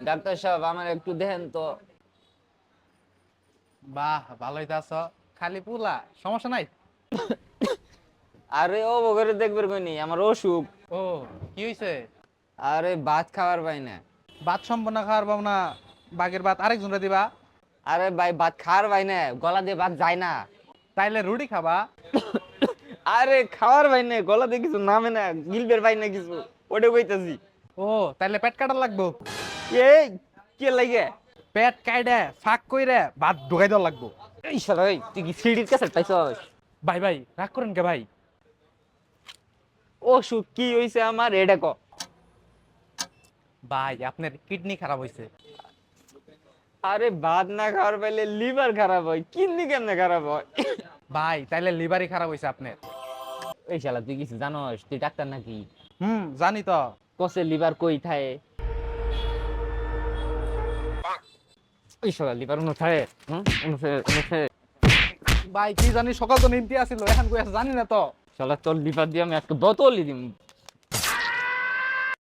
Doctor সাহেব আমার একটু দেখেন তো। বাহ, ভালোই তো আছো। খালি পুলা, সমস্যা নাই। আরে ও বগরে দেখবার কইনি আমার অসুখ। ও, কি হইছে? আরে ভাত খাবার পাই না। ভাত সম্পূর্ণ খাওয়ার পাবো না। বাগের ভাত আরেকজনরা দিবা। আরে ভাই ভাত খাওয়ার পাই না, গলা দিয়ে ভাত যায় না। তাইলে রুটি খাবা। আরে খাওয়ার পাই না, গলা দিয়ে কিছু নামে না, গিলবের পাই না কিছু, ওটা কইতাছি। ও, তাইলে পেট কাটা লাগবো। এই কে লাগে? পেট কাইডে ফাঁক কইরে ভাত ঢুকাই দেওয়া লাগবো। এই শালা এই, তুই কি সিডির কাছে পাইছস? ভাই ভাই, রাগ করেন কে ভাই? অসুখ কি হইছে আমার এটা ক। ভাই, আপনার কিডনি খারাপ হইছে। আরে ভাত না খাওয়ার পাইলে লিভার খারাপ হয়, কিডনি কেমনে খারাপ হয়? ভাই, তাইলে লিভারই খারাপ হইছে আপনার। এই শালা তুই কিছু জানোস? তুই ডাক্তার নাকি? জানি তো। কসে লিভার কই থাকে? ওই শালা লিভার উনো থাকে, উনো থাকে। ভাই, কি জানি সকাল তো নিমতি আসিল, এখন কই আছে জানি না তো। শালা তোর লিভার দিয়ে আমি একটা বোতলই দিম।